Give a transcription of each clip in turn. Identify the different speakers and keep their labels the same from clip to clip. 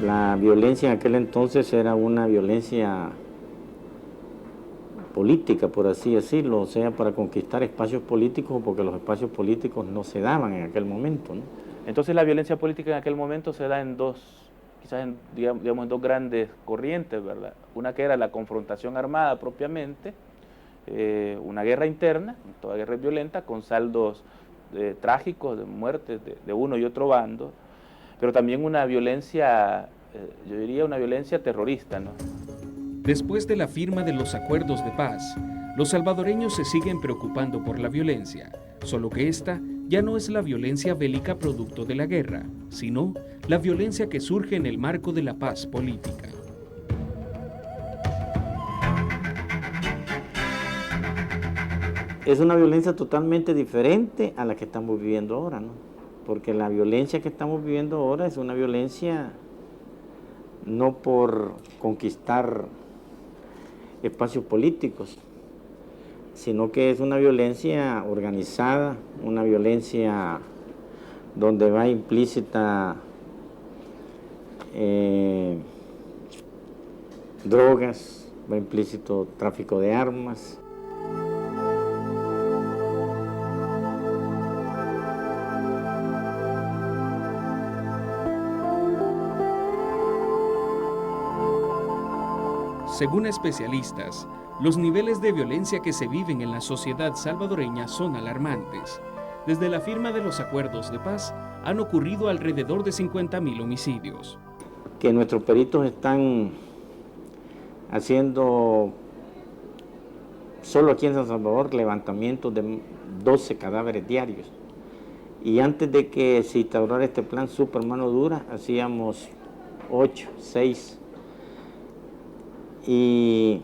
Speaker 1: La violencia en aquel entonces era una violencia política, por así decirlo, o sea, para conquistar espacios políticos, porque los espacios políticos no se daban en aquel momento, ¿no?
Speaker 2: Entonces la violencia política en aquel momento se da en dos, quizás digamos, en dos grandes corrientes, ¿verdad? Una que era la confrontación armada propiamente, una guerra interna, toda guerra es violenta, con saldos trágicos, de muertes de uno y otro bando, pero también una violencia, yo diría una violencia terrorista, ¿no?
Speaker 3: Después de la firma de los acuerdos de paz, los salvadoreños se siguen preocupando por la violencia, solo que esta ya no es la violencia bélica producto de la guerra, sino la violencia que surge en el marco de la paz política.
Speaker 1: Es una violencia totalmente diferente a la que estamos viviendo ahora, ¿no? Porque la violencia que estamos viviendo ahora es una violencia no por conquistar espacios políticos, sino que es una violencia organizada, una violencia donde va implícita drogas, va implícito tráfico de armas.
Speaker 3: Según especialistas, los niveles de violencia que se viven en la sociedad salvadoreña son alarmantes. Desde la firma de los acuerdos de paz, han ocurrido alrededor de 50.000 homicidios.
Speaker 1: Que nuestros peritos están haciendo, solo aquí en San Salvador, levantamientos de 12 cadáveres diarios. Y antes de que se instaurara este plan Super Mano Dura, hacíamos 8, 6. Y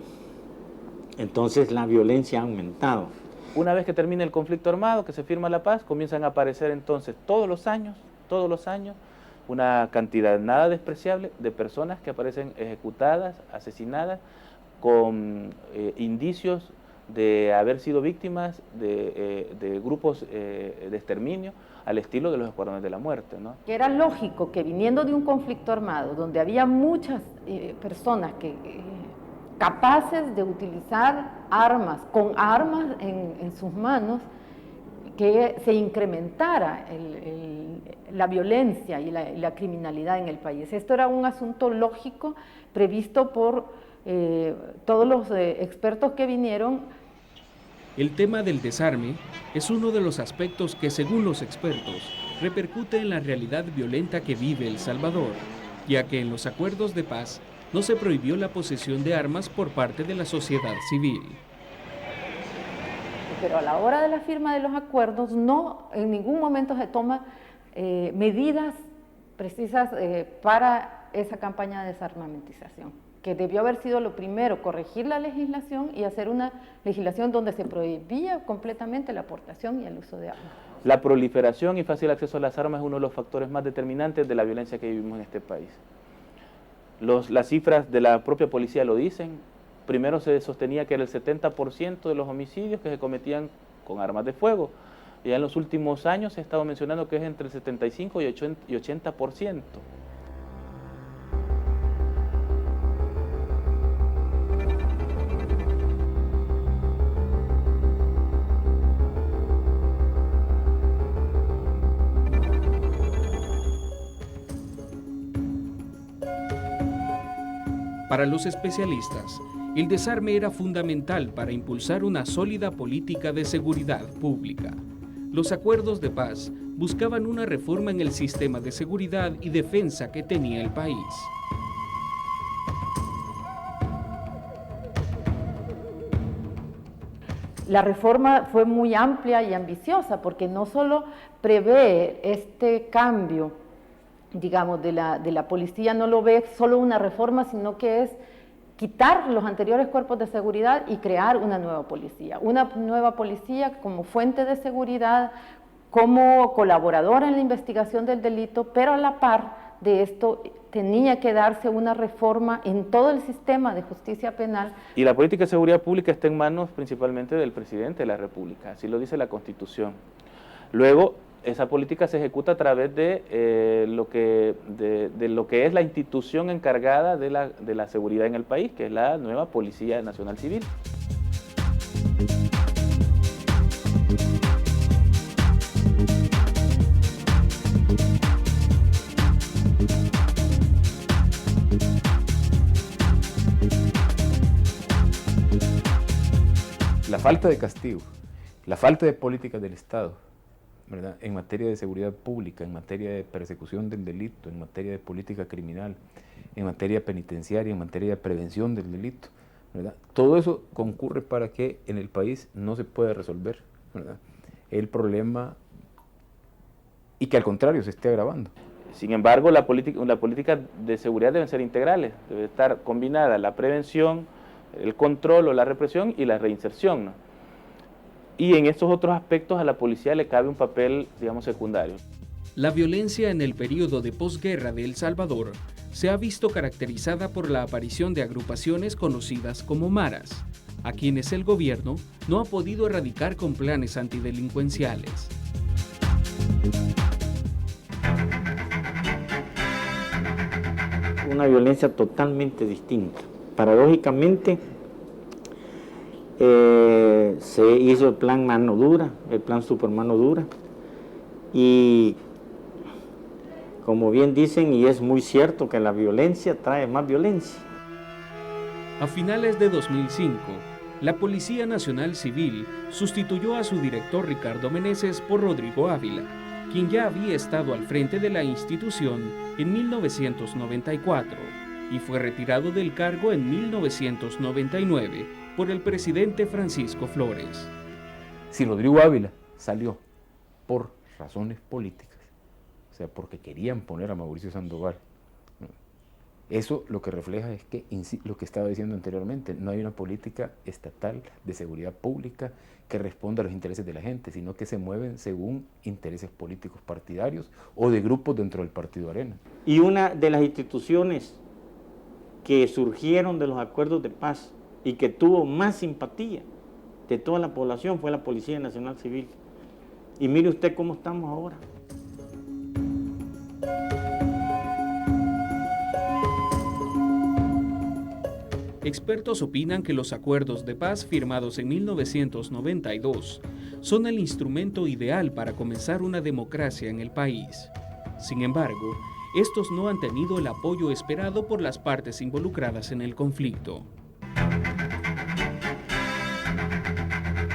Speaker 1: entonces la violencia ha aumentado.
Speaker 2: Una vez que termina el conflicto armado, que se firma la paz, comienzan a aparecer entonces todos los años, una cantidad nada despreciable de personas que aparecen ejecutadas, asesinadas, con indicios de haber sido víctimas de grupos de exterminio al estilo de los escuadrones de la muerte, ¿no?
Speaker 4: Que era lógico que viniendo de un conflicto armado, donde había muchas personas capaces de utilizar armas, con armas en sus manos, que se incrementara la violencia y la criminalidad en el país. Esto era un asunto lógico previsto por todos los expertos que vinieron.
Speaker 3: El tema del desarme es uno de los aspectos que, según los expertos, repercute en la realidad violenta que vive El Salvador, ya que en los acuerdos de paz no se prohibió la posesión de armas por parte de la sociedad civil.
Speaker 4: Pero a la hora de la firma de los acuerdos, no en ningún momento se toman medidas precisas para esa campaña de desarmamentización, que debió haber sido lo primero, corregir la legislación y hacer una legislación donde se prohibía completamente la aportación y el uso de armas.
Speaker 2: La proliferación y fácil acceso a las armas es uno de los factores más determinantes de la violencia que vivimos en este país. Las cifras de la propia policía lo dicen. Primero se sostenía que era el 70% de los homicidios que se cometían con armas de fuego. Y ya en los últimos años se ha estado mencionando que es entre el 75 y 80%.
Speaker 3: Para los especialistas, el desarme era fundamental para impulsar una sólida política de seguridad pública. Los acuerdos de paz buscaban una reforma en el sistema de seguridad y defensa que tenía el país.
Speaker 4: La reforma fue muy amplia y ambiciosa porque no solo prevé este cambio, digamos, de la policía, no lo ve solo una reforma, sino que es quitar los anteriores cuerpos de seguridad y crear una nueva policía como fuente de seguridad, como colaboradora en la investigación del delito, pero a la par de esto tenía que darse una reforma en todo el sistema de justicia penal.
Speaker 2: Y la política de seguridad pública está en manos principalmente del presidente de la República, así lo dice la Constitución. Luego, esa política se ejecuta a través de lo que es la institución encargada de la seguridad en el país, que es la nueva Policía Nacional Civil.
Speaker 5: La falta de castigo, la falta de políticas del Estado, ¿verdad?, en materia de seguridad pública, en materia de persecución del delito, en materia de política criminal, en materia penitenciaria, en materia de prevención del delito, ¿verdad?, todo eso concurre para que en el país no se pueda resolver, ¿verdad?, el problema y que al contrario se esté agravando.
Speaker 2: Sin embargo, la política de seguridad deben ser integrales, debe estar combinada la prevención, el control o la represión y la reinserción, ¿no? Y en estos otros aspectos a la policía le cabe un papel, digamos, secundario.
Speaker 3: La violencia en el período de posguerra de El Salvador se ha visto caracterizada por la aparición de agrupaciones conocidas como maras, a quienes el gobierno no ha podido erradicar con planes antidelincuenciales.
Speaker 1: Una violencia totalmente distinta. Paradójicamente, se hizo el plan mano dura, el plan super mano dura, y como bien dicen, y es muy cierto que la violencia trae más violencia.
Speaker 3: A finales de 2005, la Policía Nacional Civil sustituyó a su director Ricardo Meneses por Rodrigo Ávila, quien ya había estado al frente de la institución en 1994 y fue retirado del cargo en 1999 por el presidente Francisco Flores.
Speaker 5: Si Rodrigo Ávila salió por razones políticas, o sea, porque querían poner a Mauricio Sandoval, eso lo que refleja es que, lo que estaba diciendo anteriormente, no hay una política estatal de seguridad pública que responda a los intereses de la gente, sino que se mueven según intereses políticos partidarios o de grupos dentro del Partido Arena.
Speaker 1: Y una de las instituciones que surgieron de los acuerdos de paz y que tuvo más simpatía de toda la población fue la Policía Nacional Civil. Y mire usted cómo estamos ahora.
Speaker 3: Expertos opinan que los acuerdos de paz firmados en 1992 son el instrumento ideal para comenzar una democracia en el país. Sin embargo, estos no han tenido el apoyo esperado por las partes involucradas en el conflicto.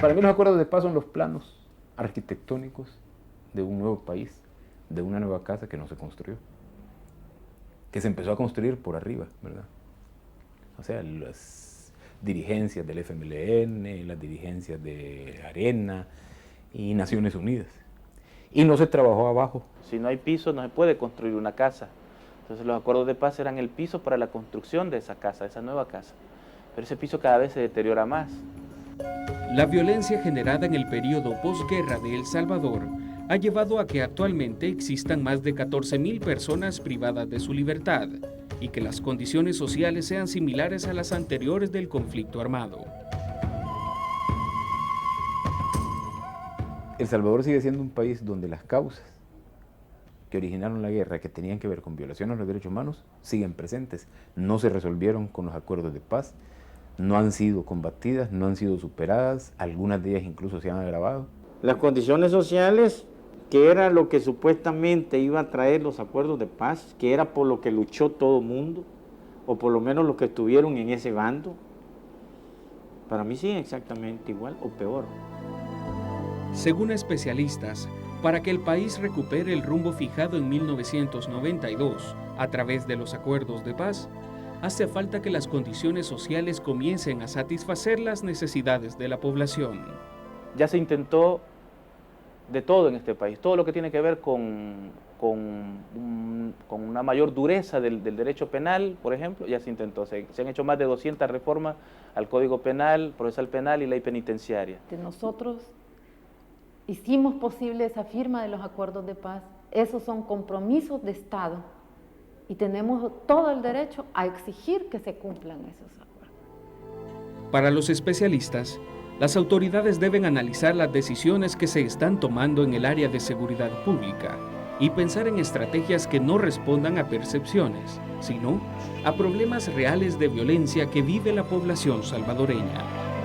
Speaker 5: Para mí los acuerdos de paz son los planos arquitectónicos de un nuevo país, de una nueva casa que no se construyó, que se empezó a construir por arriba, ¿verdad? O sea, las dirigencias del FMLN, las dirigencias de Arena y Naciones Unidas. Y no se trabajó abajo.
Speaker 2: Si no hay piso, no se puede construir una casa. Entonces los acuerdos de paz eran el piso para la construcción de esa casa, de esa nueva casa. Pero ese piso cada vez se deteriora más.
Speaker 3: La violencia generada en el periodo posguerra de El Salvador ha llevado a que actualmente existan más de 14.000 personas privadas de su libertad y que las condiciones sociales sean similares a las anteriores del conflicto armado.
Speaker 5: El Salvador sigue siendo un país donde las causas que originaron la guerra, que tenían que ver con violaciones a los derechos humanos, siguen presentes. No se resolvieron con los acuerdos de paz, no han sido combatidas, no han sido superadas, algunas de ellas incluso se han agravado.
Speaker 1: Las condiciones sociales, que era lo que supuestamente iba a traer los acuerdos de paz, que era por lo que luchó todo el mundo, o por lo menos los que estuvieron en ese bando, para mí siguen exactamente igual o peor.
Speaker 3: Según especialistas, para que el país recupere el rumbo fijado en 1992 a través de los acuerdos de paz, hace falta que las condiciones sociales comiencen a satisfacer las necesidades de la población.
Speaker 2: Ya se intentó de todo en este país, todo lo que tiene que ver con una mayor dureza del derecho penal, por ejemplo, ya se intentó. Se han hecho más de 200 reformas al Código Penal, Procesal Penal y Ley Penitenciaria.
Speaker 4: Nosotros hicimos posible esa firma de los acuerdos de paz. Esos son compromisos de Estado y tenemos todo el derecho a exigir que se cumplan esos acuerdos.
Speaker 3: Para los especialistas, Las autoridades deben analizar las decisiones que se están tomando en el área de seguridad pública y pensar en estrategias que no respondan a percepciones, sino a problemas reales de violencia que vive la población salvadoreña.